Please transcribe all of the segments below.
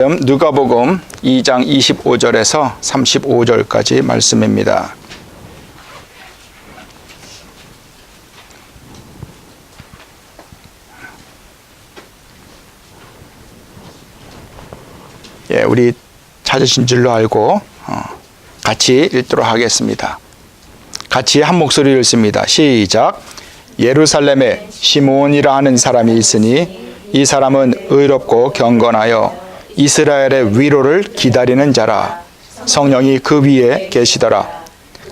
누가복음 2장 25절에서 35절까지 말씀입니다. 우리 찾으신 줄로 알고 같이 읽도록 하겠습니다. 같이 한 목소리를 읽습니다. 시작. 예루살렘에 시몬이라 하는 사람이 있으니 이 사람은 의롭고 경건하여 이스라엘의 위로를 기다리는 자라. 성령이 그 위에 계시더라.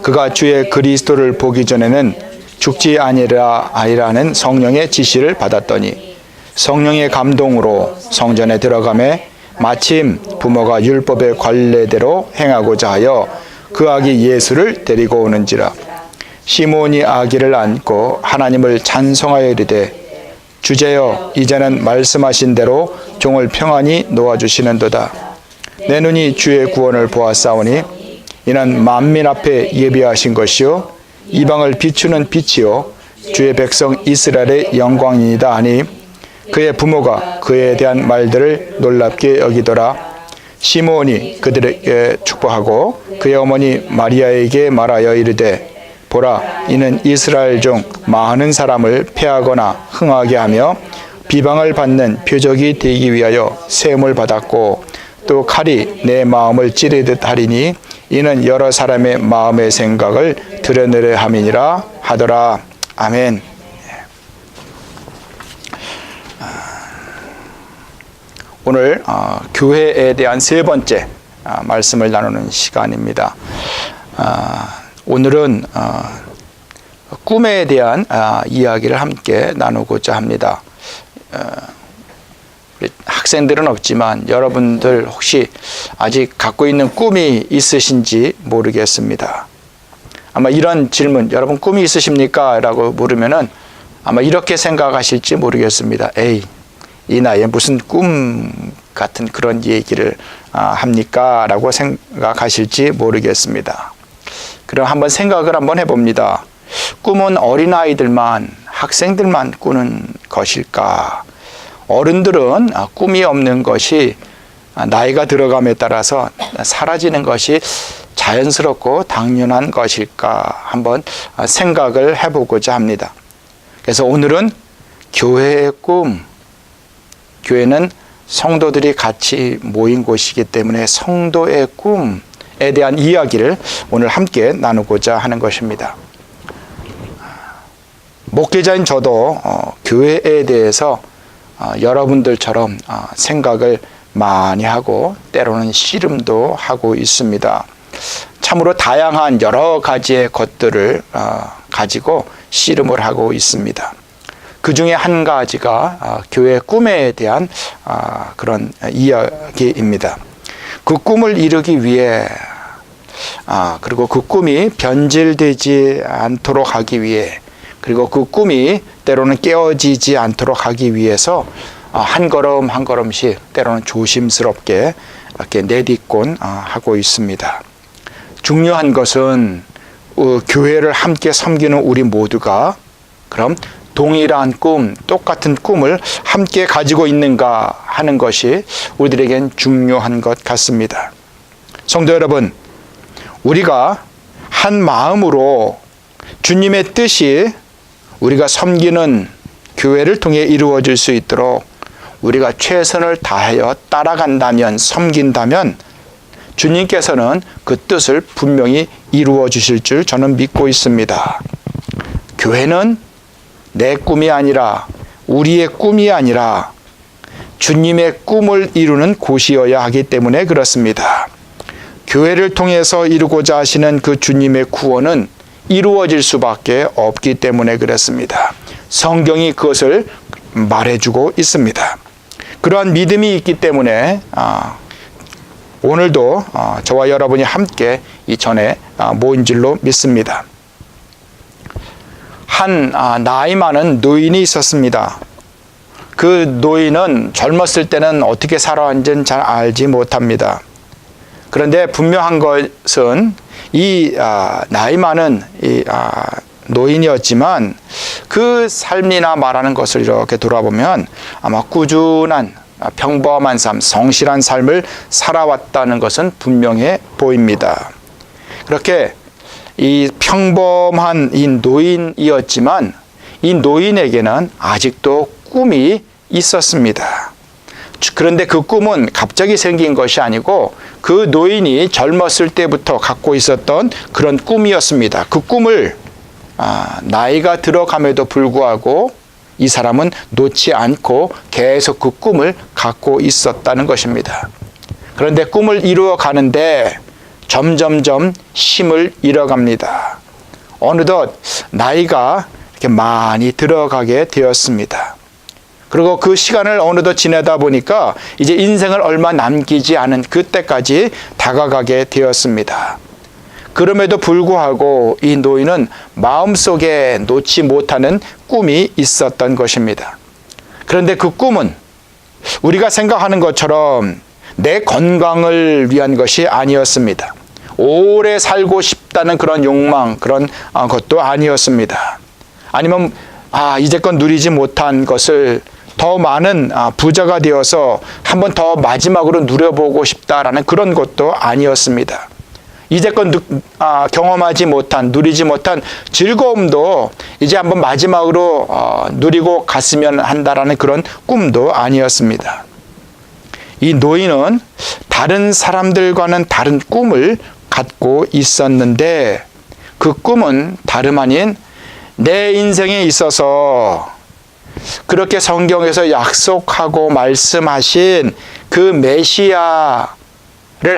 그가 주의 그리스도를 보기 전에는 죽지 아니라는 성령의 지시를 받았더니 성령의 감동으로 성전에 들어가매 마침 부모가 율법의 관례대로 행하고자 하여 그 아기 예수를 데리고 오는지라. 시몬이 아기를 안고 하나님을 찬송하여 이르되 주제여 이제는 말씀하신 대로 종을 평안히 놓아주시는도다. 내 눈이 주의 구원을 보았사오니 이는 만민 앞에 예비하신 것이요 이방을 비추는 빛이요 주의 백성 이스라엘의 영광이니이다 하니 그의 부모가 그에 대한 말들을 놀랍게 여기더라. 시몬이 그들에게 축복하고 그의 어머니 마리아에게 말하여 이르되 보라, 이는 이스라엘 중 많은 사람을 패하거나 흥하게 하며 비방을 받는 표적이 되기 위하여 세움을 받았고 또 칼이 내 마음을 찌르듯 하리니 이는 여러 사람의 마음의 생각을 드러내려 함이니라 하더라. 아멘. 오늘 교회에 대한 세 번째 말씀을 나누는 시간입니다. 오늘은 꿈에 대한 이야기를 함께 나누고자 합니다. 우리 학생들은 없지만 여러분들 혹시 아직 갖고 있는 꿈이 있으신지 모르겠습니다. 아마 이런 질문, 여러분 꿈이 있으십니까? 라고 물으면은 아마 이렇게 생각하실지 모르겠습니다. 에이, 이 나이에 무슨 꿈 같은 그런 얘기를 합니까? 라고 생각하실지 모르겠습니다. 그럼 한번 생각을 한번 해봅니다. 꿈은 어린아이들만, 학생들만 꾸는 것일까? 어른들은 꿈이 없는 것이 나이가 들어감에 따라서 사라지는 것이 자연스럽고 당연한 것일까? 한번 생각을 해보고자 합니다. 그래서 오늘은 교회의 꿈, 교회는 성도들이 같이 모인 곳이기 때문에 성도의 꿈에 대한 이야기를 오늘 함께 나누고자 하는 것입니다. 목회자인 저도 교회에 대해서 여러분들처럼 생각을 많이 하고 때로는 씨름도 하고 있습니다. 참으로 다양한 여러 가지의 것들을 가지고 씨름을 하고 있습니다. 그 중에 한 가지가 교회 꿈에 대한 그런 이야기입니다. 그 꿈을 이루기 위해 그리고 그 꿈이 변질되지 않도록 하기 위해 그리고 그 꿈이 때로는 깨어지지 않도록 하기 위해서 한 걸음 한 걸음씩 때로는 조심스럽게 이렇게 내딛곤 하고 있습니다. 중요한 것은 교회를 함께 섬기는 우리 모두가 그럼 동일한 꿈, 똑같은 꿈을 함께 가지고 있는가 하는 것이 우리들에겐 중요한 것 같습니다. 성도 여러분, 우리가 한 마음으로 주님의 뜻이 우리가 섬기는 교회를 통해 이루어질 수 있도록 우리가 최선을 다하여 따라간다면, 섬긴다면 주님께서는 그 뜻을 분명히 이루어 주실 줄 저는 믿고 있습니다. 교회는 내 꿈이 아니라 우리의 꿈이 아니라 주님의 꿈을 이루는 곳이어야 하기 때문에 그렇습니다. 교회를 통해서 이루고자 하시는 그 주님의 구원은 이루어질 수밖에 없기 때문에 그렇습니다. 성경이 그것을 말해주고 있습니다. 그러한 믿음이 있기 때문에 오늘도 저와 여러분이 함께 이 전에 모인 줄로 믿습니다. 한 나이 많은 노인이 있었습니다. 그 노인은 젊었을 때는 어떻게 살아왔는지는 잘 알지 못합니다. 그런데 분명한 것은 이 나이 많은 이 노인이었지만 그 삶이나 말하는 것을 이렇게 돌아보면 아마 꾸준한 평범한 삶, 성실한 삶을 살아왔다는 것은 분명해 보입니다. 그렇게 이 평범한 이 노인이었지만 이 노인에게는 아직도 꿈이 있었습니다. 그런데 그 꿈은 갑자기 생긴 것이 아니고 그 노인이 젊었을 때부터 갖고 있었던 그런 꿈이었습니다. 그 꿈을 나이가 들어감에도 불구하고 이 사람은 놓지 않고 계속 그 꿈을 갖고 있었다는 것입니다. 그런데 꿈을 이루어 가는데 점점점 힘을 잃어갑니다. 어느덧 나이가 이렇게 많이 들어가게 되었습니다. 그리고 그 시간을 어느덧 지내다 보니까 이제 인생을 얼마 남기지 않은 그때까지 다가가게 되었습니다. 그럼에도 불구하고 이 노인은 마음속에 놓지 못하는 꿈이 있었던 것입니다. 그런데 그 꿈은 우리가 생각하는 것처럼 내 건강을 위한 것이 아니었습니다. 오래 살고 싶다는 그런 욕망, 그런 것도 아니었습니다. 아니면 이제껏 누리지 못한 것을 더 많은 부자가 되어서 한 번 더 마지막으로 누려보고 싶다라는 그런 것도 아니었습니다. 이제껏 경험하지 못한, 누리지 못한 즐거움도 이제 한번 마지막으로 누리고 갔으면 한다라는 그런 꿈도 아니었습니다. 이 노인은 다른 사람들과는 다른 꿈을 갖고 있었는데 그 꿈은 다름 아닌 내 인생에 있어서 그렇게 성경에서 약속하고 말씀하신 그 메시아를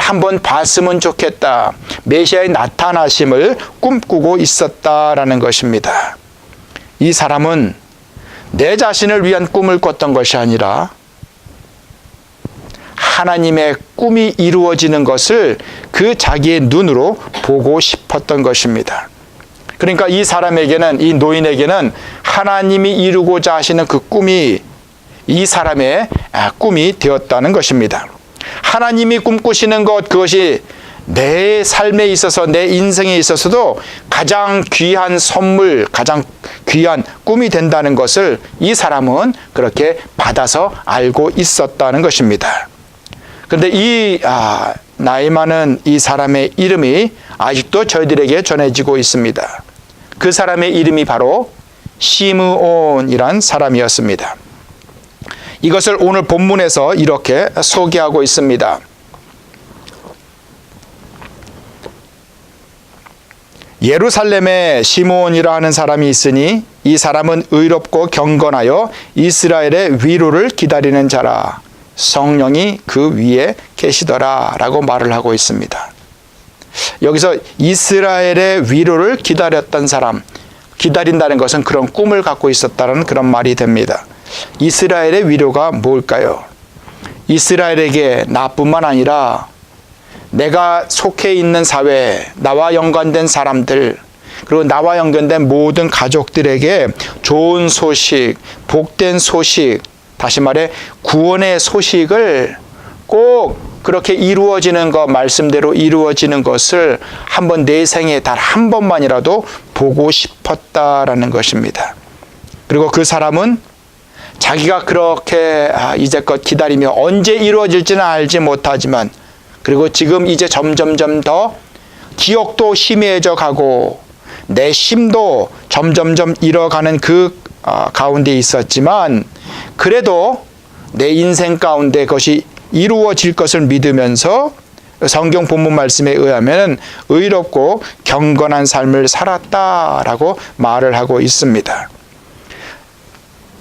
한번 봤으면 좋겠다. 메시아의 나타나심을 꿈꾸고 있었다라는 것입니다. 이 사람은 내 자신을 위한 꿈을 꿨던 것이 아니라 하나님의 꿈이 이루어지는 것을 그 자기의 눈으로 보고 싶었던 것입니다. 그러니까 이 사람에게는, 이 노인에게는 하나님이 이루고자 하시는 그 꿈이 이 사람의 꿈이 되었다는 것입니다. 하나님이 꿈꾸시는 것, 그것이 내 삶에 있어서, 내 인생에 있어서도 가장 귀한 선물, 가장 귀한 꿈이 된다는 것을 이 사람은 그렇게 받아서 알고 있었다는 것입니다. 그런데 이 나이 많은 이 사람의 이름이 아직도 저희들에게 전해지고 있습니다. 그 사람의 이름이 바로 시므온이란 사람이었습니다. 이것을 오늘 본문에서 이렇게 소개하고 있습니다. 예루살렘에 시므온이라 하는 사람이 있으니 이 사람은 의롭고 경건하여 이스라엘의 위로를 기다리는 자라. 성령이 그 위에 계시더라 라고 말을 하고 있습니다. 여기서 이스라엘의 위로를 기다렸던 사람, 기다린다는 것은 그런 꿈을 갖고 있었다는 그런 말이 됩니다. 이스라엘의 위로가 뭘까요? 이스라엘에게 나뿐만 아니라 내가 속해 있는 사회, 나와 연관된 사람들, 그리고 나와 연관된 모든 가족들에게 좋은 소식, 복된 소식, 다시 말해 구원의 소식을 꼭 그렇게 이루어지는 것, 말씀대로 이루어지는 것을 한번 내 생에 단 한 번만이라도 보고 싶었다라는 것입니다. 그리고 그 사람은 자기가 그렇게 이제껏 기다리며 언제 이루어질지는 알지 못하지만, 그리고 지금 이제 점점점 더 기억도 희미해져 가고 내 힘도 점점점 잃어가는 그 가운데 있었지만, 그래도 내 인생 가운데 그것이 이루어질 것을 믿으면서 성경 본문 말씀에 의하면 의롭고 경건한 삶을 살았다라고 말을 하고 있습니다.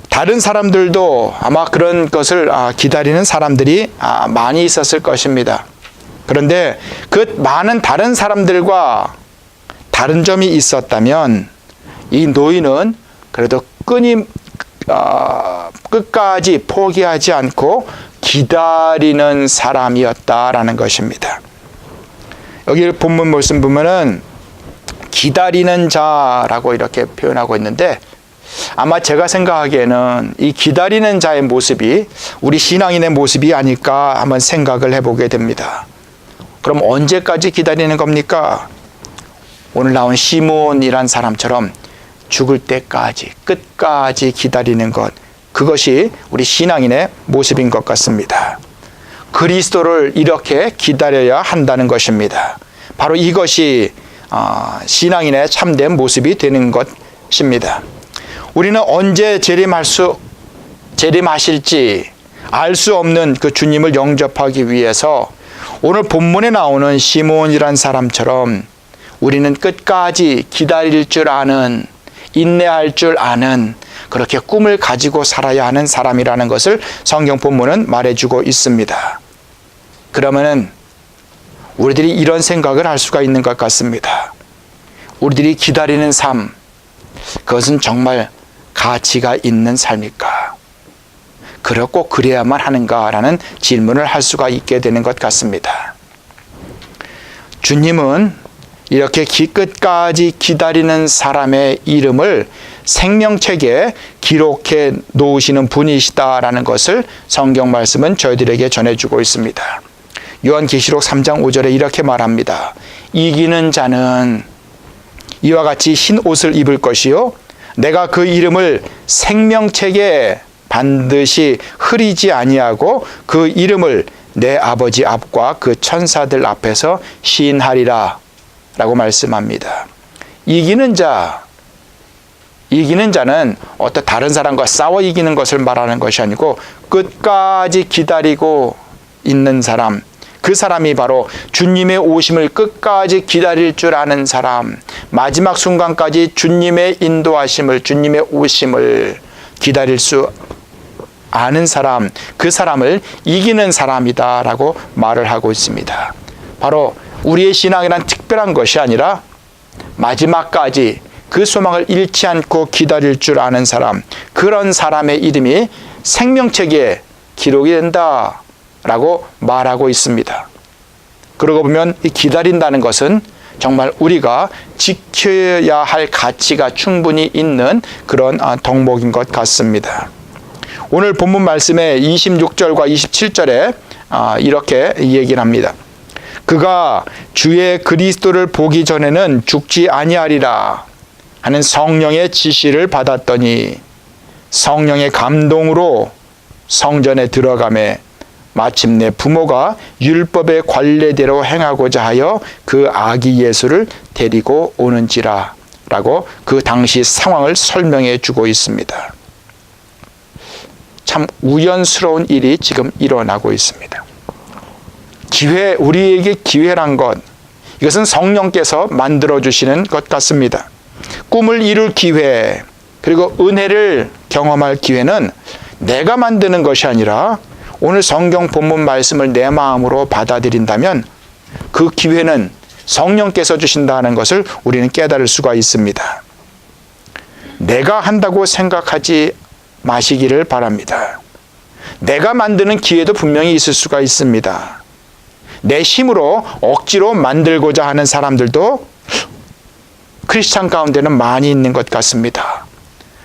다른 사람들도 아마 그런 것을 기다리는 사람들이 많이 있었을 것입니다. 그런데 그 많은 다른 사람들과 다른 점이 있었다면 이 노인은 그래도 끝까지 포기하지 않고 기다리는 사람이었다라는 것입니다. 여기 본문 말씀 보면은 기다리는 자라고 이렇게 표현하고 있는데, 아마 제가 생각하기에는 이 기다리는 자의 모습이 우리 신앙인의 모습이 아닐까 한번 생각을 해보게 됩니다. 그럼 언제까지 기다리는 겁니까? 오늘 나온 시므온이란 사람처럼 죽을 때까지, 끝까지 기다리는 것, 그것이 우리 신앙인의 모습인 것 같습니다. 그리스도를 이렇게 기다려야 한다는 것입니다. 바로 이것이 신앙인의 참된 모습이 되는 것입니다. 우리는 언제 재림하실지 알 수 없는 그 주님을 영접하기 위해서 오늘 본문에 나오는 시몬이란 사람처럼 우리는 끝까지 기다릴 줄 아는, 인내할 줄 아는 그렇게 꿈을 가지고 살아야 하는 사람이라는 것을 성경 본문은 말해주고 있습니다. 그러면은 우리들이 이런 생각을 할 수가 있는 것 같습니다. 우리들이 기다리는 삶, 그것은 정말 가치가 있는 삶일까? 꼭 그래야만 하는가라는 질문을 할 수가 있게 되는 것 같습니다. 주님은 이렇게 끝까지 기다리는 사람의 이름을 생명책에 기록해 놓으시는 분이시다라는 것을 성경 말씀은 저희들에게 전해주고 있습니다. 요한계시록 3장 5절에 이렇게 말합니다. 이기는 자는 이와 같이 흰 옷을 입을 것이요 내가 그 이름을 생명책에 반드시 흐리지 아니하고 그 이름을 내 아버지 앞과 그 천사들 앞에서 시인하리라 라고 말씀합니다. 이기는 자는 어떤 다른 사람과 싸워 이기는 것을 말하는 것이 아니고 끝까지 기다리고 있는 사람, 그 사람이 바로 주님의 오심을 끝까지 기다릴 줄 아는 사람, 마지막 순간까지 주님의 인도하심을, 주님의 오심을 기다릴 수 아는 사람, 그 사람을 이기는 사람이다 라고 말을 하고 있습니다. 바로 우리의 신앙이란 특별한 것이 아니라 마지막까지 그 소망을 잃지 않고 기다릴 줄 아는 사람, 그런 사람의 이름이 생명책에 기록이 된다 라고 말하고 있습니다. 그러고 보면 이 기다린다는 것은 정말 우리가 지켜야 할 가치가 충분히 있는 그런 덕목인 것 같습니다. 오늘 본문 말씀의 26절과 27절에 이렇게 얘기를 합니다. 그가 주의 그리스도를 보기 전에는 죽지 아니하리라 하는 성령의 지시를 받았더니 성령의 감동으로 성전에 들어가매 마침내 부모가 율법의 관례대로 행하고자 하여 그 아기 예수를 데리고 오는지라 라고 그 당시 상황을 설명해 주고 있습니다. 참 우연스러운 일이 지금 일어나고 있습니다. 기회, 우리에게 기회란 것, 이것은 성령께서 만들어주시는 것 같습니다. 꿈을 이룰 기회, 그리고 은혜를 경험할 기회는 내가 만드는 것이 아니라 오늘 성경 본문 말씀을 내 마음으로 받아들인다면 그 기회는 성령께서 주신다는 것을 우리는 깨달을 수가 있습니다. 내가 한다고 생각하지 마시기를 바랍니다. 내가 만드는 기회도 분명히 있을 수가 있습니다. 내 힘으로 억지로 만들고자 하는 사람들도 크리스찬 가운데는 많이 있는 것 같습니다.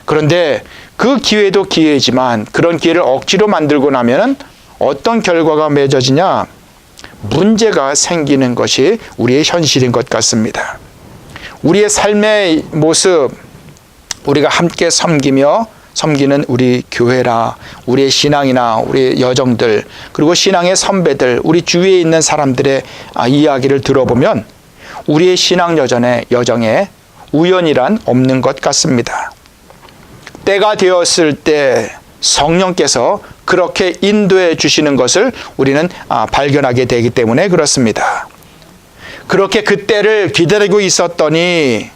그런데 그 기회도 기회지만 그런 기회를 억지로 만들고 나면 어떤 결과가 맺어지냐? 문제가 생기는 것이 우리의 현실인 것 같습니다. 우리의 삶의 모습, 우리가 함께 섬기는 우리 교회나 우리의 신앙이나 우리 여정들, 그리고 신앙의 선배들, 우리 주위에 있는 사람들의 이야기를 들어보면 우리의 신앙 여정에 우연이란 없는 것 같습니다. 때가 되었을 때 성령께서 그렇게 인도해 주시는 것을 우리는 발견하게 되기 때문에 그렇습니다. 그렇게 그때를 기다리고 있었더니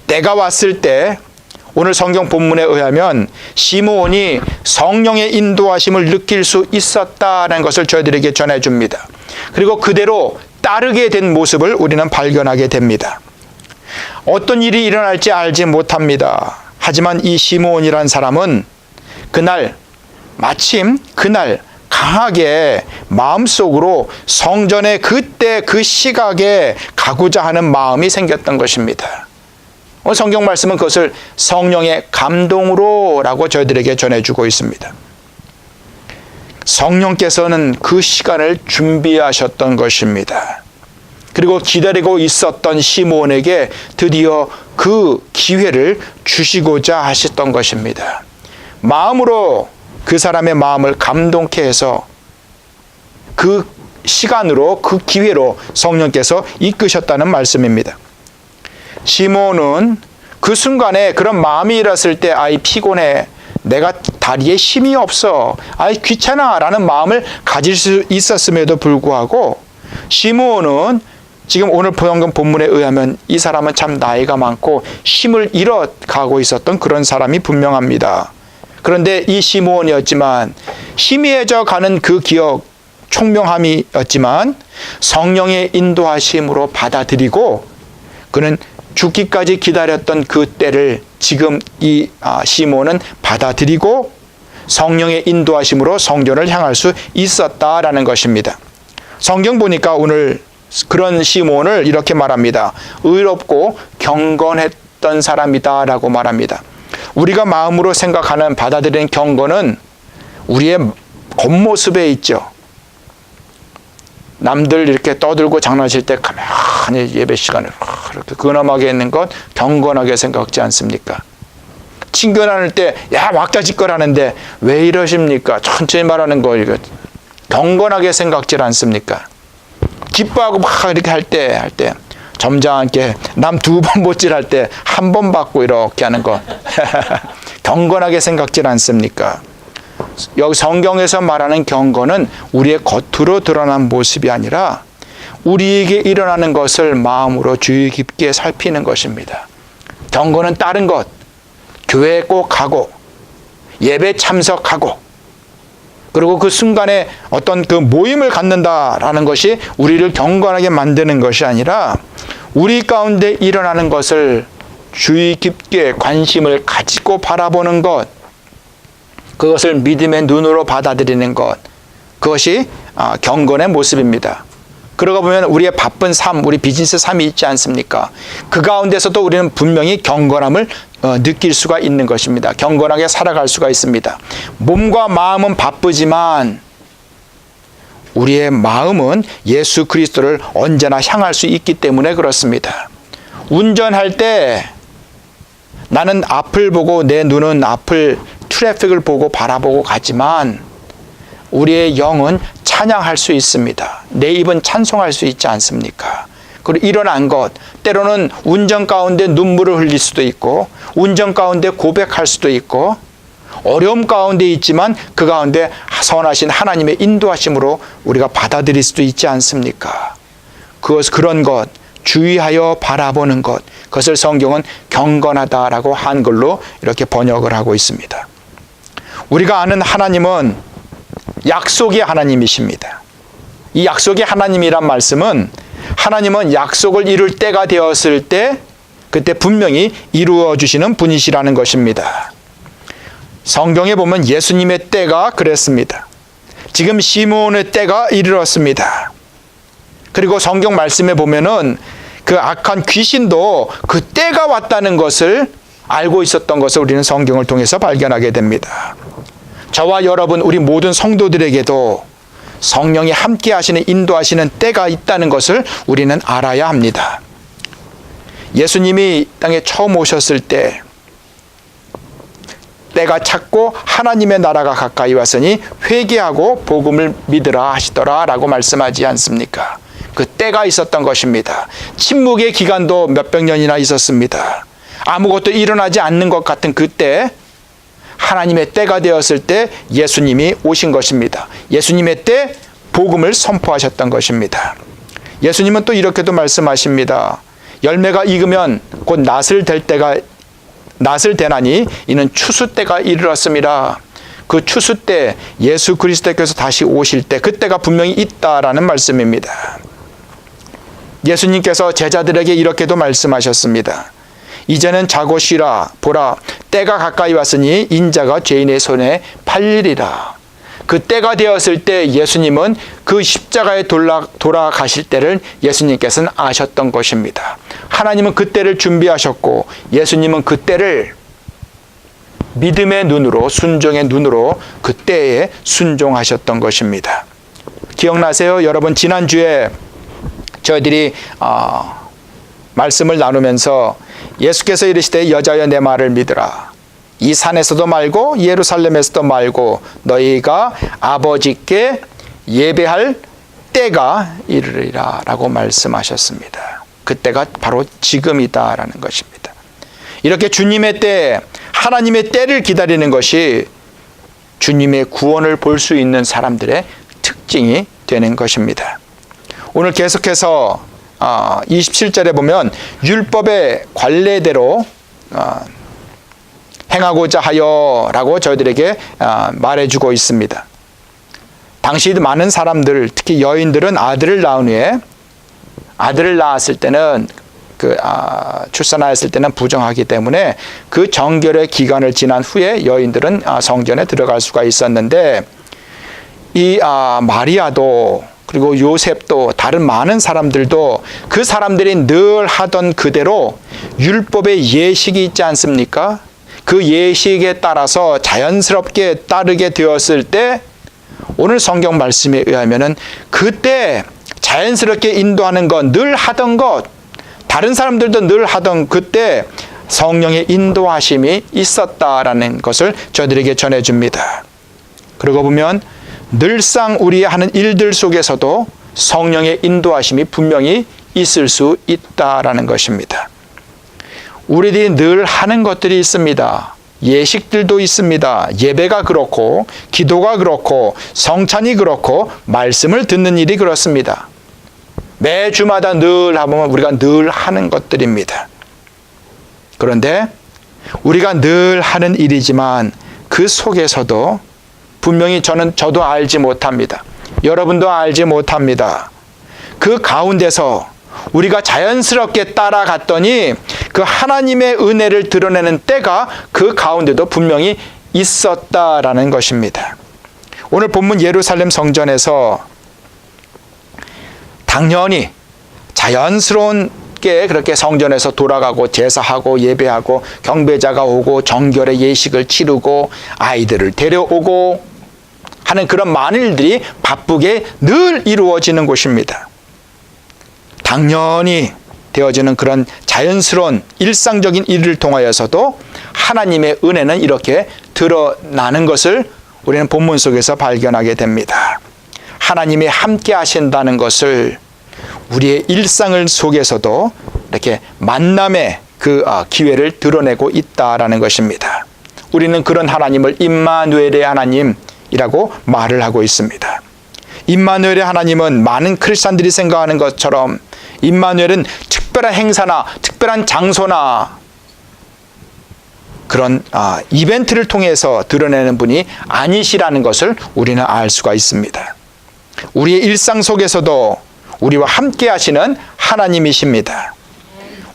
때가 왔을 때 오늘 성경 본문에 의하면 시므온이 성령의 인도하심을 느낄 수 있었다는 것을 저희들에게 전해줍니다. 그리고 그대로 따르게 된 모습을 우리는 발견하게 됩니다. 어떤 일이 일어날지 알지 못합니다. 하지만 이 시므온이라는 사람은 마침 그날 강하게 마음속으로 성전에 그때 그 시각에 가고자 하는 마음이 생겼던 것입니다. 성경 말씀은 그것을 성령의 감동으로 라고 저희들에게 전해주고 있습니다. 성령께서는 그 시간을 준비하셨던 것입니다. 그리고 기다리고 있었던 시므온에게 드디어 그 기회를 주시고자 하셨던 것입니다. 마음으로 그 사람의 마음을 감동케 해서 그 시간으로, 그 기회로 성령께서 이끄셨다는 말씀입니다. 시몬은 그 순간에 그런 마음이 일었을 때, 아이 피곤해, 내가 다리에 힘이 없어, 아이 귀찮아 라는 마음을 가질 수 있었음에도 불구하고 시몬은 지금 오늘 본문에 의하면 이 사람은 참 나이가 많고 힘을 잃어가고 있었던 그런 사람이 분명합니다. 그런데 이 시몬이었지만 희미해져 가는 그 기억, 총명함이었지만 성령의 인도하심으로 받아들이고 그는 죽기까지 기다렸던 그 때를 지금 이 시몬은 받아들이고 성령의 인도하심으로 성전을 향할 수 있었다라는 것입니다. 성경 보니까 오늘 그런 시몬을 이렇게 말합니다. 의롭고 경건했던 사람이다 라고 말합니다. 우리가 마음으로 생각하는, 받아들이는 경건은 우리의 겉모습에 있죠. 남들 이렇게 떠들고 장난칠 때 가만히 예배 시간에 이렇게 근엄하게 있는 것 경건하게 생각지 않습니까? 친교 나눌 때 야 왁자지껄 하는데 왜 이러십니까? 천천히 말하는 거 이거 경건하게 생각지 않습니까? 기뻐하고 막 이렇게 할 때 점잖게 남 2번 못질할 때 1번 받고 이렇게 하는 거 경건하게 생각지 않습니까? 여기 성경에서 말하는 경건은 우리의 겉으로 드러난 모습이 아니라 우리에게 일어나는 것을 마음으로 주의 깊게 살피는 것입니다. 경건은 다른 것, 교회에 꼭 가고 예배 참석하고 그리고 그 순간에 어떤 그 모임을 갖는다라는 것이 우리를 경건하게 만드는 것이 아니라 우리 가운데 일어나는 것을 주의 깊게 관심을 가지고 바라보는 것, 그것을 믿음의 눈으로 받아들이는 것, 그것이 경건의 모습입니다. 그러고 보면 우리의 바쁜 삶, 우리 비즈니스 삶이 있지 않습니까? 그 가운데서도 우리는 분명히 경건함을 느낄 수가 있는 것입니다. 경건하게 살아갈 수가 있습니다. 몸과 마음은 바쁘지만 우리의 마음은 예수 그리스도를 언제나 향할 수 있기 때문에 그렇습니다. 운전할 때 나는 앞을 보고 내 눈은 앞을 트래픽을 보고 바라보고 가지만 우리의 영은 찬양할 수 있습니다. 내 입은 찬송할 수 있지 않습니까? 그리고 일어난 것, 때로는 운전 가운데 눈물을 흘릴 수도 있고 운전 가운데 고백할 수도 있고 어려움 가운데 있지만 그 가운데 선하신 하나님의 인도하심으로 우리가 받아들일 수도 있지 않습니까? 그런 것, 주의하여 바라보는 것, 그것을 성경은 경건하다라고 한글로 이렇게 번역을 하고 있습니다. 우리가 아는 하나님은 약속의 하나님이십니다. 이 약속의 하나님이란 말씀은 하나님은 약속을 이룰 때가 되었을 때 그때 분명히 이루어 주시는 분이시라는 것입니다. 성경에 보면 예수님의 때가 그랬습니다. 지금 시몬의 때가 이르렀습니다. 그리고 성경 말씀에 보면은 그 악한 귀신도 그 때가 왔다는 것을 알고 있었던 것을 우리는 성경을 통해서 발견하게 됩니다. 저와 여러분, 우리 모든 성도들에게도 성령이 함께 하시는, 인도하시는 때가 있다는 것을 우리는 알아야 합니다. 예수님이 땅에 처음 오셨을 때 때가 찼고 하나님의 나라가 가까이 왔으니 회개하고 복음을 믿으라 하시더라 라고 말씀하지 않습니까? 그 때가 있었던 것입니다. 침묵의 기간도 몇백 년이나 있었습니다. 아무것도 일어나지 않는 것 같은 그때 하나님의 때가 되었을 때 예수님이 오신 것입니다. 예수님의 때 복음을 선포하셨던 것입니다. 예수님은 또 이렇게도 말씀하십니다. 열매가 익으면 곧 낫을 대나니 이는 추수 때가 이르렀습니다. 그 추수 때 예수 그리스도께서 다시 오실 때 그때가 분명히 있다라는 말씀입니다. 예수님께서 제자들에게 이렇게도 말씀하셨습니다. 이제는 자고 쉬라. 보라, 때가 가까이 왔으니 인자가 죄인의 손에 팔리리라. 그 때가 되었을 때 예수님은 그 십자가에 돌아가실 때를 예수님께서는 아셨던 것입니다. 하나님은 그 때를 준비하셨고 예수님은 그 때를 믿음의 눈으로, 순종의 눈으로 그 때에 순종하셨던 것입니다. 기억나세요? 여러분, 지난주에 저희들이 말씀을 나누면서 예수께서 이르시되 여자여 내 말을 믿으라. 이 산에서도 말고 예루살렘에서도 말고 너희가 아버지께 예배할 때가 이르리라 라고 말씀하셨습니다. 그때가 바로 지금이다라는 것입니다. 이렇게 주님의 때, 하나님의 때를 기다리는 것이 주님의 구원을 볼 수 있는 사람들의 특징이 되는 것입니다. 오늘 계속해서 27절에 보면 율법의 관례대로 행하고자 하여라고 저희들에게 말해주고 있습니다. 당시 많은 사람들, 특히 여인들은 아들을 낳은 후에 아들을 낳았을 때는 출산하였을 때는 부정하기 때문에 그 정결의 기간을 지난 후에 여인들은 성전에 들어갈 수가 있었는데 이 마리아도 그리고 요셉도 다른 많은 사람들도 그 사람들이 늘 하던 그대로 율법의 예식이 있지 않습니까? 그 예식에 따라서 자연스럽게 따르게 되었을 때 오늘 성경 말씀에 의하면은 그때 자연스럽게 인도하는 것, 늘 하던 것, 다른 사람들도 늘 하던 그때 성령의 인도하심이 있었다라는 것을 저들에게 전해줍니다. 그러고 보면 늘상 우리 하는 일들 속에서도 성령의 인도하심이 분명히 있을 수 있다라는 것입니다. 우리들이 늘 하는 것들이 있습니다. 예식들도 있습니다. 예배가 그렇고 기도가 그렇고 성찬이 그렇고 말씀을 듣는 일이 그렇습니다. 매주마다 늘 하면 우리가 늘 하는 것들입니다. 그런데 우리가 늘 하는 일이지만 그 속에서도 분명히 저도 알지 못합니다. 여러분도 알지 못합니다. 그 가운데서 우리가 자연스럽게 따라갔더니 그 하나님의 은혜를 드러내는 때가 그 가운데도 분명히 있었다라는 것입니다. 오늘 본문 예루살렘 성전에서 당연히 자연스럽게 그렇게 성전에서 돌아가고 제사하고 예배하고 경배자가 오고 정결의 예식을 치르고 아이들을 데려오고 하는 그런 많은 일들이 바쁘게 늘 이루어지는 곳입니다. 당연히 되어지는 그런 자연스러운 일상적인 일을 통하여서도 하나님의 은혜는 이렇게 드러나는 것을 우리는 본문 속에서 발견하게 됩니다. 하나님이 함께 하신다는 것을 우리의 일상을 속에서도 이렇게 만남의 그 기회를 드러내고 있다라는 것입니다. 우리는 그런 하나님을 임마누엘의 하나님이라고 말을 하고 있습니다. 임마누엘의 하나님은 많은 크리스찬들이 생각하는 것처럼 임마누엘은 특별한 행사나 특별한 장소나 그런 이벤트를 통해서 드러내는 분이 아니시라는 것을 우리는 알 수가 있습니다. 우리의 일상 속에서도 우리와 함께 하시는 하나님이십니다.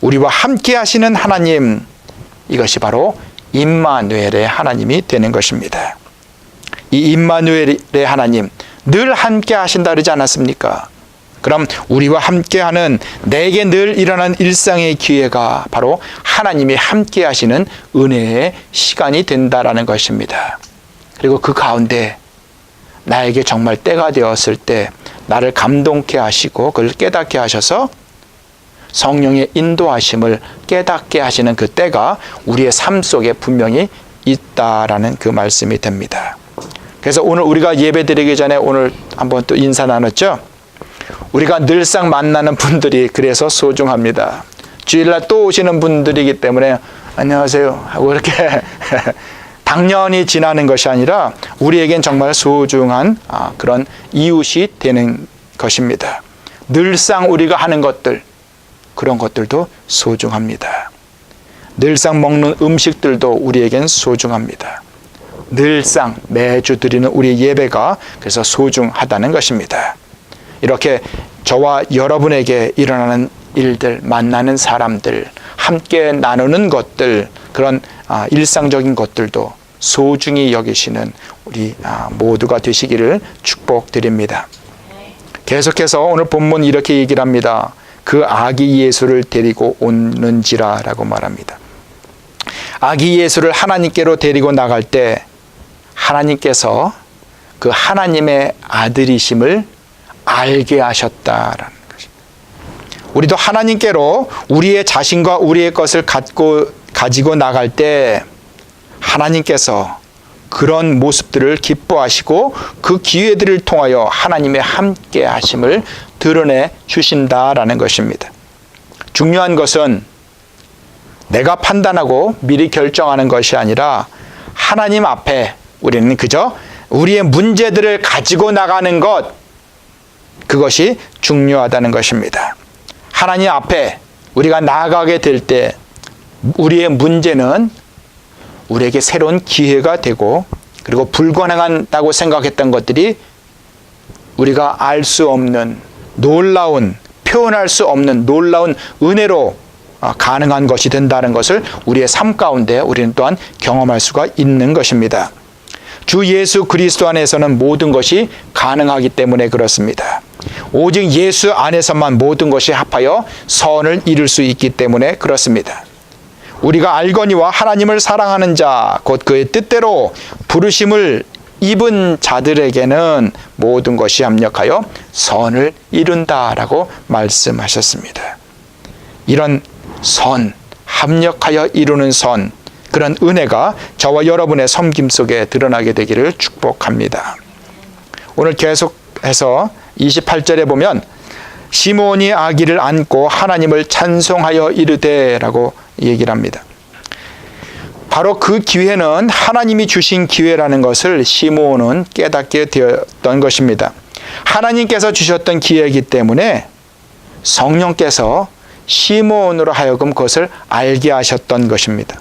우리와 함께 하시는 하나님, 이것이 바로 임마누엘의 하나님이 되는 것입니다. 이 임마누엘의 하나님, 늘 함께 하신다 그러지 않았습니까? 그럼 우리와 함께하는 내게 늘 일어나는 일상의 기회가 바로 하나님이 함께 하시는 은혜의 시간이 된다라는 것입니다. 그리고 그 가운데 나에게 정말 때가 되었을 때 나를 감동케 하시고 그걸 깨닫게 하셔서 성령의 인도하심을 깨닫게 하시는 그 때가 우리의 삶 속에 분명히 있다라는 그 말씀이 됩니다. 그래서 오늘 우리가 예배 드리기 전에 오늘 한번 또 인사 나눴죠? 우리가 늘상 만나는 분들이 그래서 소중합니다. 주일날 또 오시는 분들이기 때문에 안녕하세요 하고 이렇게 당연히 지나는 것이 아니라 우리에겐 정말 소중한 그런 이웃이 되는 것입니다. 늘상 우리가 하는 것들, 그런 것들도 소중합니다. 늘상 먹는 음식들도 우리에겐 소중합니다. 늘상 매주 드리는 우리 예배가 그래서 소중하다는 것입니다. 이렇게 저와 여러분에게 일어나는 일들, 만나는 사람들, 함께 나누는 것들, 그런 일상적인 것들도 소중히 여기시는 우리 모두가 되시기를 축복드립니다. 계속해서 오늘 본문 이렇게 얘기를 합니다. 그 아기 예수를 데리고 오는지라 라고 말합니다. 아기 예수를 하나님께로 데리고 나갈 때 하나님께서 그 하나님의 아들이심을 알게 하셨다라는 것입니다. 우리도 하나님께로 우리의 자신과 우리의 것을 가지고 나갈 때 하나님께서 그런 모습들을 기뻐하시고 그 기회들을 통하여 하나님의 함께 하심을 드러내 주신다라는 것입니다. 중요한 것은 내가 판단하고 미리 결정하는 것이 아니라 하나님 앞에 우리는 그저 우리의 문제들을 가지고 나가는 것, 그것이 중요하다는 것입니다. 하나님 앞에 우리가 나아가게 될 때 우리의 문제는 우리에게 새로운 기회가 되고, 그리고 불가능하다고 생각했던 것들이 우리가 알 수 없는 놀라운, 표현할 수 없는 놀라운 은혜로 가능한 것이 된다는 것을 우리의 삶 가운데 우리는 또한 경험할 수가 있는 것입니다. 주 예수 그리스도 안에서는 모든 것이 가능하기 때문에 그렇습니다. 오직 예수 안에서만 모든 것이 합하여 선을 이룰 수 있기 때문에 그렇습니다. 우리가 알거니와 하나님을 사랑하는 자, 곧 그의 뜻대로 부르심을 입은 자들에게는 모든 것이 합력하여 선을 이룬다라고 말씀하셨습니다. 이런 선, 합력하여 이루는 선, 그런 은혜가 저와 여러분의 섬김 속에 드러나게 되기를 축복합니다. 오늘 계속해서 28절에 보면 시몬이 아기를 안고 하나님을 찬송하여 이르되라고 얘기를 합니다. 바로 그 기회는 하나님이 주신 기회라는 것을 시몬은 깨닫게 되었던 것입니다. 하나님께서 주셨던 기회이기 때문에 성령께서 시몬으로 하여금 그것을 알게 하셨던 것입니다.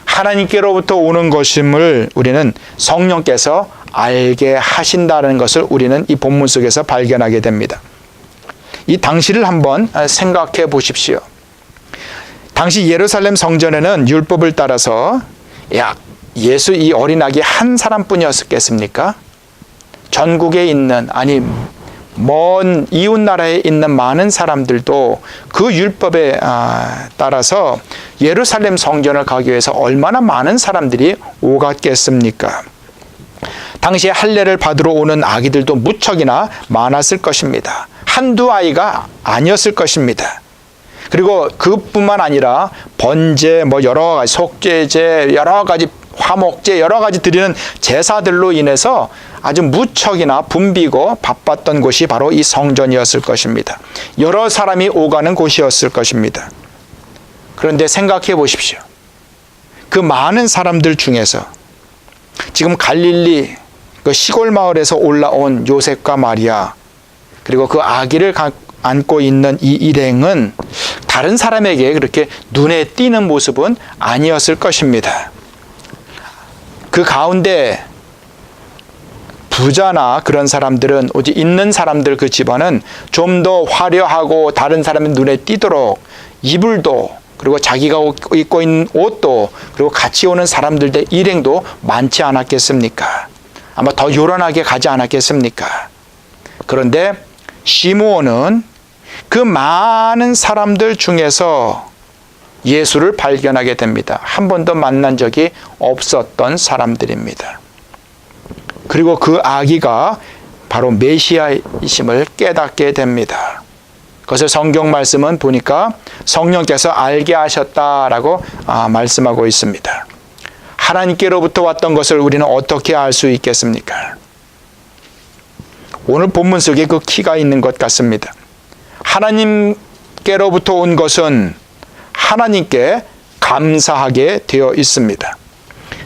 하나님께로부터 오는 것임을 우리는 성령께서 알게 하신다는 것을 우리는 이 본문 속에서 발견하게 됩니다. 이 당시를 한번 생각해 보십시오. 당시 예루살렘 성전에는 율법을 따라서 예수 이 어린아기 한 사람뿐이었겠습니까? 전국에 있는, 아니 먼 이웃 나라에 있는 많은 사람들도 그 율법에 따라서 예루살렘 성전을 가기 위해서 얼마나 많은 사람들이 오갔겠습니까? 당시에 할례를 받으러 오는 아기들도 무척이나 많았을 것입니다. 한두 아이가 아니었을 것입니다. 그리고 그뿐만 아니라 번제, 여러 가지 속죄제, 여러 가지 화목제, 여러 가지 드리는 제사들로 인해서 아주 무척이나 붐비고 바빴던 곳이 바로 이 성전이었을 것입니다. 여러 사람이 오가는 곳이었을 것입니다. 그런데 생각해 보십시오. 그 많은 사람들 중에서 지금 갈릴리 그 시골 마을에서 올라온 요셉과 마리아, 그리고 그 아기를 안고 있는 이 일행은 다른 사람에게 그렇게 눈에 띄는 모습은 아니었을 것입니다. 그 가운데 부자나 그런 사람들은, 오직 있는 사람들 그 집안은 좀 더 화려하고 다른 사람의 눈에 띄도록 이불도, 그리고 자기가 입고 있는 옷도, 그리고 같이 오는 사람들의 일행도 많지 않았겠습니까? 아마 더 요란하게 가지 않았겠습니까? 그런데 시므온은 그 많은 사람들 중에서 예수를 발견하게 됩니다. 한 번도 만난 적이 없었던 사람들입니다. 그리고 그 아기가 바로 메시아이심을 깨닫게 됩니다. 그것을 성경 말씀은 보니까 성령께서 알게 하셨다라고 말씀하고 있습니다. 하나님께로부터 왔던 것을 우리는 어떻게 알 수 있겠습니까? 오늘 본문 속에 그 키가 있는 것 같습니다. 하나님께로부터 온 것은 하나님께 감사하게 되어 있습니다.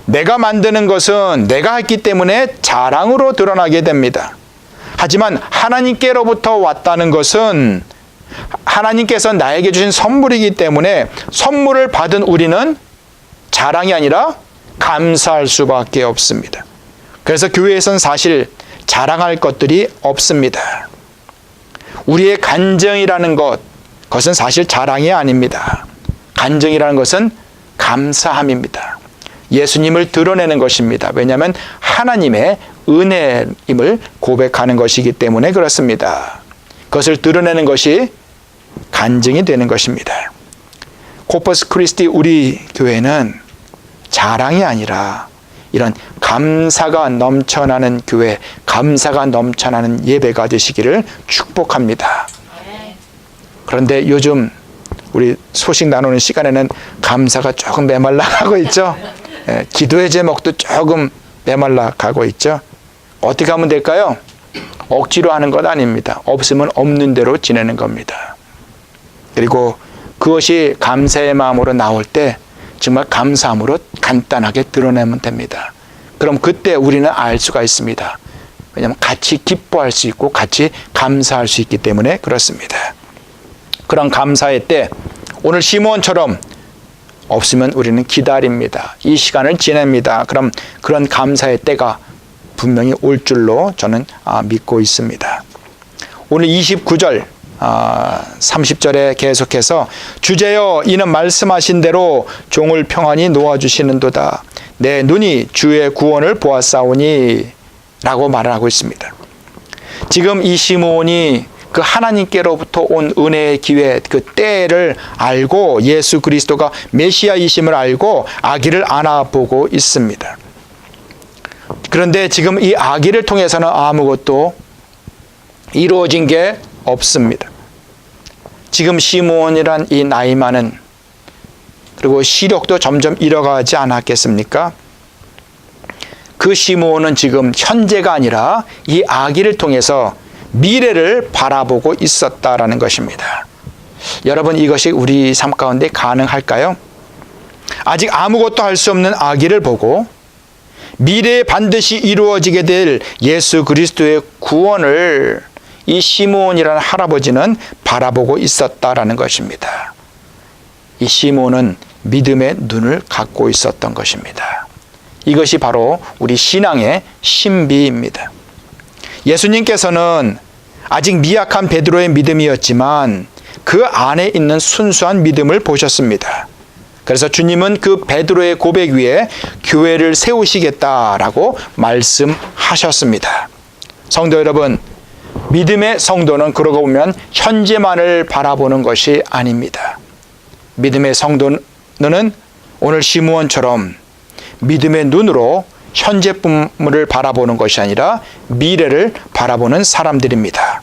내가 만드는 것은 내가 했기 때문에 자랑으로 드러나게 됩니다. 하지만 하나님께로부터 왔다는 것은 하나님께서 나에게 주신 선물이기 때문에 선물을 받은 우리는 자랑이 아니라 감사할 수밖에 없습니다. 그래서 교회에서는 사실 자랑할 것들이 없습니다. 우리의 간증이라는 것, 그것은 사실 자랑이 아닙니다. 간증이라는 것은 감사함입니다. 예수님을 드러내는 것입니다. 왜냐하면 하나님의 은혜임을 고백하는 것이기 때문에 그렇습니다. 그것을 드러내는 것이 간증이 되는 것입니다. 코퍼스 크리스티 우리 교회는 자랑이 아니라 이런 감사가 넘쳐나는 교회, 감사가 넘쳐나는 예배가 되시기를 축복합니다. 그런데 요즘 우리 소식 나누는 시간에는 감사가 조금 메말라가고 있죠. 기도의 제목도 조금 메말라 가고 있죠. 어떻게 하면 될까요? 억지로 하는 것 아닙니다. 없으면 없는 대로 지내는 겁니다. 그리고 그것이 감사의 마음으로 나올 때 정말 감사함으로 간단하게 드러내면 됩니다. 그럼 그때 우리는 알 수가 있습니다. 왜냐하면 같이 기뻐할 수 있고 같이 감사할 수 있기 때문에 그렇습니다. 그런 감사의 때 오늘 시므온처럼 없으면 우리는 기다립니다. 이 시간을 지냅니다. 그럼 그런 감사의 때가 분명히 올 줄로 저는 믿고 있습니다. 오늘 29절 30절에 계속해서 주제여 이는 말씀하신 대로 종을 평안히 놓아주시는도다. 내 눈이 주의 구원을 보았사오니 라고 말을 하고 있습니다. 지금 이 시므온이 그 하나님께로부터 온 은혜의 기회, 그 때를 알고 예수 그리스도가 메시아이심을 알고 아기를 안아보고 있습니다. 그런데 지금 이 아기를 통해서는 아무것도 이루어진 게 없습니다. 지금 시므온이란 이 나이 많은, 그리고 시력도 점점 잃어가지 않았겠습니까? 그 시므온은 지금 현재가 아니라 이 아기를 통해서 미래를 바라보고 있었다라는 것입니다. 여러분, 이것이 우리 삶 가운데 가능할까요? 아직 아무것도 할 수 없는 아기를 보고 미래에 반드시 이루어지게 될 예수 그리스도의 구원을 이 시므온이라는 할아버지는 바라보고 있었다라는 것입니다. 이 시므온은 믿음의 눈을 갖고 있었던 것입니다. 이것이 바로 우리 신앙의 신비입니다. 예수님께서는 아직 미약한 베드로의 믿음이었지만 그 안에 있는 순수한 믿음을 보셨습니다. 그래서 주님은 그 베드로의 고백 위에 교회를 세우시겠다라고 말씀하셨습니다. 성도 여러분, 믿음의 성도는 그러고 보면 현재만을 바라보는 것이 아닙니다. 믿음의 성도는 오늘 시므온처럼 믿음의 눈으로 현재뿐을 바라보는 것이 아니라 미래를 바라보는 사람들입니다.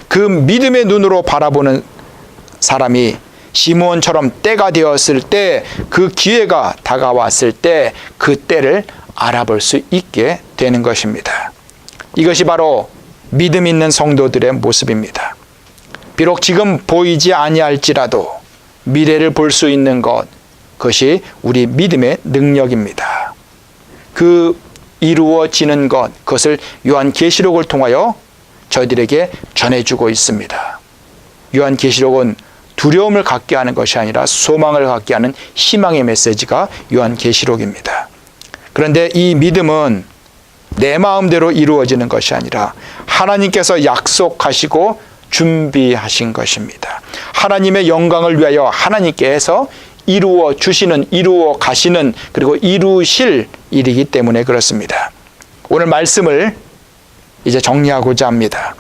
그 믿음의 눈으로 바라보는 사람이 시므온처럼 때가 되었을 때, 그 기회가 다가왔을 때 그 때를 알아볼 수 있게 되는 것입니다. 이것이 바로 믿음 있는 성도들의 모습입니다. 비록 지금 보이지 아니할지라도 미래를 볼 수 있는 것, 그것이 우리 믿음의 능력입니다. 그 이루어지는 것, 그것을 요한계시록을 통하여 저희들에게 전해주고 있습니다. 요한계시록은 두려움을 갖게 하는 것이 아니라 소망을 갖게 하는 희망의 메시지가 요한계시록입니다. 그런데 이 믿음은 내 마음대로 이루어지는 것이 아니라 하나님께서 약속하시고 준비하신 것입니다. 하나님의 영광을 위하여 하나님께서 이루어 주시는, 이루어 가시는, 그리고 이루실 일이기 때문에 그렇습니다. 오늘 말씀을 이제 정리하고자 합니다.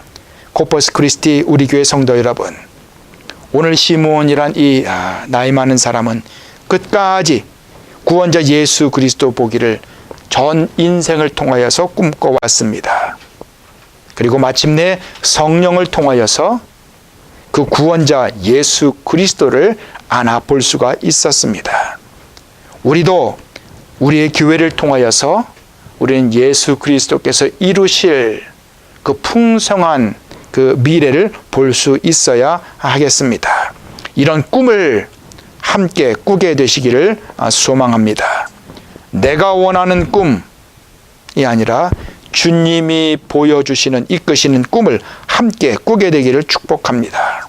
코퍼스 크리스티 우리 교회 성도 여러분, 오늘 시므온이란 이 나이 많은 사람은 끝까지 구원자 예수 그리스도 보기를 전 인생을 통하여서 꿈꿔왔습니다. 그리고 마침내 성령을 통하여서 그 구원자 예수 그리스도를 안아볼 수가 있었습니다. 우리도 우리의 교회를 통하여서 우리는 예수 그리스도께서 이루실 그 풍성한 그 미래를 볼 수 있어야 하겠습니다. 이런 꿈을 함께 꾸게 되시기를 소망합니다. 내가 원하는 꿈이 아니라 주님이 보여주시는, 이끄시는 꿈을 함께 꾸게 되기를 축복합니다.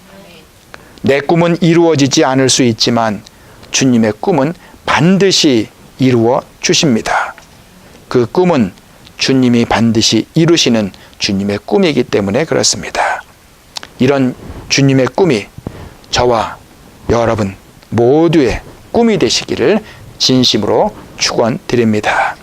내 꿈은 이루어지지 않을 수 있지만 주님의 꿈은 반드시 이루어 주십니다. 그 꿈은 주님이 반드시 이루시는 주님의 꿈이기 때문에 그렇습니다. 이런 주님의 꿈이 저와 여러분 모두의 꿈이 되시기를 진심으로 축원드립니다.